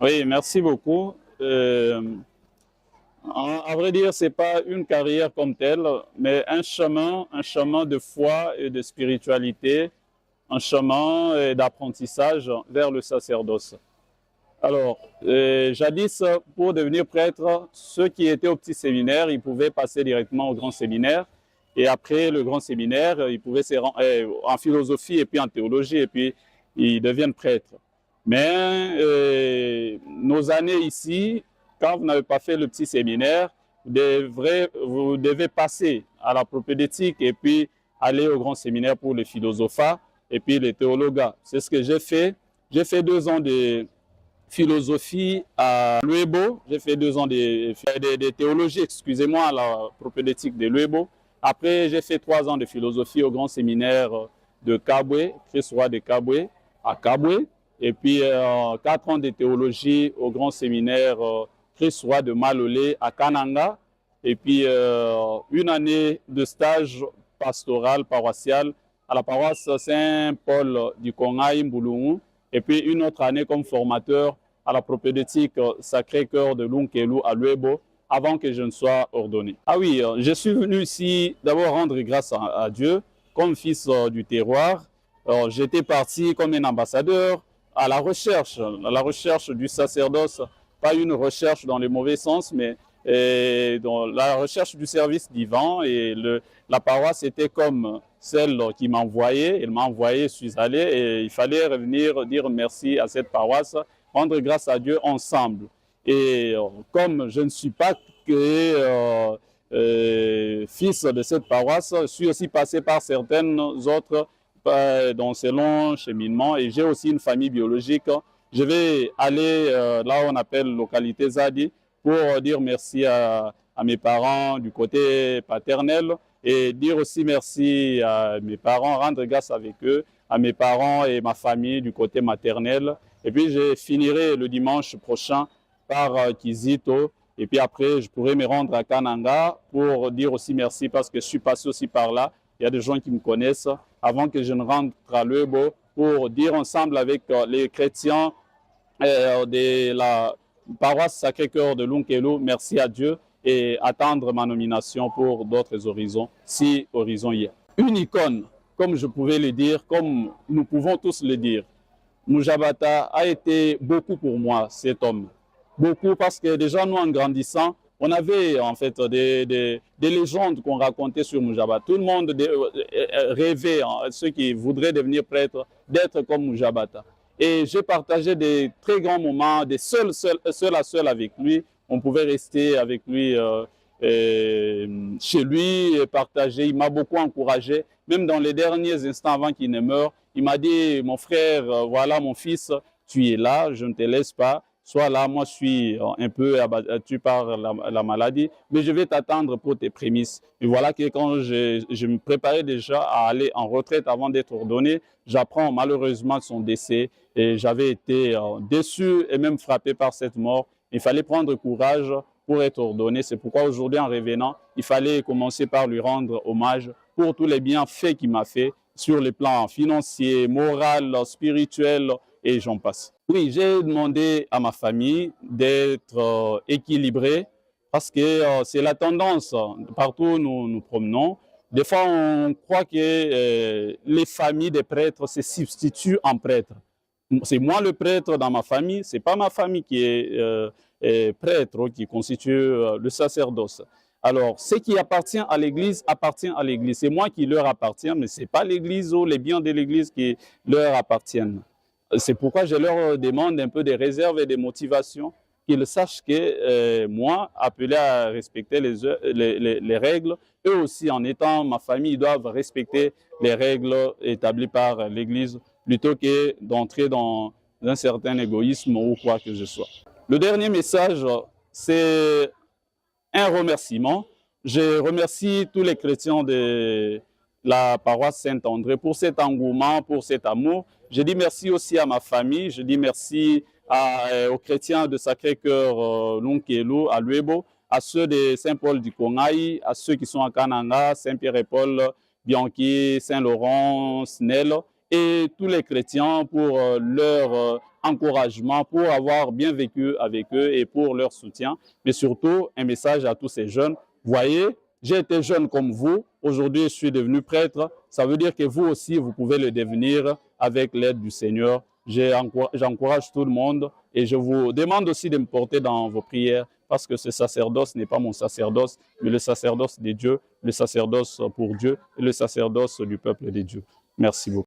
Oui, merci beaucoup. À vrai dire, c'est pas une carrière comme telle, mais un chemin de foi et de spiritualité, un chemin d'apprentissage vers le sacerdoce. Alors, jadis, pour devenir prêtre, ceux qui étaient au petit séminaire, ils pouvaient passer directement au grand séminaire. Et après le grand séminaire, ils pouvaient se rendre en philosophie et puis en théologie, et puis ils deviennent prêtres. Mais nos années ici, quand vous n'avez pas fait le petit séminaire, vous devez passer à la propédeutique et puis aller au grand séminaire pour le philosophat et puis le théologat. C'est ce que j'ai fait. J'ai fait 2 ans de philosophie à l'UEBO. J'ai fait 2 ans de théologie, excusez-moi, à la propédeutique de l'UEBO. Après, j'ai fait 3 ans de philosophie au grand séminaire de Kabwe, Christ Roi de Kabwe, à Kabwe. Et puis 4 ans de théologie au grand séminaire Christ Roi de Malolé à Kananga. Et puis 1 année de stage pastoral paroissial à la paroisse Saint-Paul du Kongaï Mboulou. Et puis 1 autre année comme formateur à la propédeutique Sacré-Cœur de Lunkelu à Luebo avant que je ne sois ordonné. Ah oui, je suis venu ici d'abord rendre grâce à Dieu comme fils du terroir. J'étais parti comme un ambassadeur à la recherche du sacerdoce, pas une recherche dans le mauvais sens, mais dans la recherche du service divin. Et la paroisse était comme celle qui m'envoyait. Elle m'a envoyé, je suis allé et il fallait revenir dire merci à cette paroisse, rendre grâce à Dieu ensemble. Et comme je ne suis pas que fils de cette paroisse, je suis aussi passé par certaines autres dans ce long cheminement et j'ai aussi une famille biologique. Je vais aller là où on appelle localité Zadi pour dire merci à mes parents du côté paternel et dire aussi merci à mes parents, rendre grâce avec eux, à mes parents et ma famille du côté maternel. Et puis je finirai le dimanche prochain par Kizito. Et puis après, je pourrai me rendre à Kananga pour dire aussi merci parce que je suis passé aussi par là. Il y a des gens qui me connaissent avant que je ne rentre à Lebo pour dire ensemble avec les chrétiens de la paroisse Sacré-Cœur de Lunkelu, merci à Dieu et attendre ma nomination pour d'autres horizons, si horizon y a. Une icône, comme je pouvais le dire, comme nous pouvons tous le dire, Mujabata a été beaucoup pour moi, cet homme. Beaucoup parce que déjà, nous, en grandissant, on avait en fait des légendes qu'on racontait sur Mujabata. Tout le monde rêvait, hein, ceux qui voudraient devenir prêtres, d'être comme Mujabata. Et j'ai partagé des très grands moments, des seul à seul avec lui. On pouvait rester avec lui chez lui et partager. Il m'a beaucoup encouragé. Même dans les derniers instants avant qu'il ne meure, il m'a dit, mon frère, voilà mon fils, tu es là, je ne te laisse pas. Sois là, moi je suis un peu abattu par la maladie, mais je vais t'attendre pour tes prémices. Et voilà que quand je me préparais déjà à aller en retraite avant d'être ordonné, j'apprends malheureusement son décès et j'avais été déçu et même frappé par cette mort. Il fallait prendre courage pour être ordonné. C'est pourquoi aujourd'hui, en revenant, il fallait commencer par lui rendre hommage pour tous les bienfaits qu'il m'a fait sur les plans financiers, moral, spirituel et j'en passe. Oui, j'ai demandé à ma famille d'être équilibrée parce que c'est la tendance partout où nous nous promenons. Des fois, on croit que les familles des prêtres se substituent en prêtres. C'est moi le prêtre dans ma famille, c'est pas ma famille qui est prêtre, qui constitue le sacerdoce. Alors, ce qui appartient à l'Église appartient à l'Église. C'est moi qui leur appartiens, mais ce n'est pas l'Église ou les biens de l'Église qui leur appartiennent. C'est pourquoi je leur demande un peu de réserve et de motivation, qu'ils sachent que moi, appelé à respecter les règles, eux aussi, en étant ma famille, ils doivent respecter les règles établies par l'Église plutôt que d'entrer dans un certain égoïsme ou quoi que ce soit. Le dernier message, c'est un remerciement. Je remercie tous les chrétiens de la paroisse Saint-André pour cet engouement, pour cet amour. Je dis merci aussi à ma famille, je dis merci aux chrétiens de Sacré-Cœur Lunkelu, à Luebo, à ceux de Saint-Paul du Kongaï, à ceux qui sont à Kananga, Saint-Pierre et Paul, Bianchi, Saint-Laurent, Snell, et tous les chrétiens pour leur encouragement, pour avoir bien vécu avec eux et pour leur soutien. Mais surtout, un message à tous ces jeunes. Voyez, j'ai été jeune comme vous, aujourd'hui je suis devenu prêtre. Ça veut dire que vous aussi, vous pouvez le devenir avec l'aide du Seigneur. J'encourage tout le monde et je vous demande aussi de me porter dans vos prières parce que ce sacerdoce n'est pas mon sacerdoce, mais le sacerdoce de Dieu, le sacerdoce pour Dieu et le sacerdoce du peuple de Dieu. Merci beaucoup.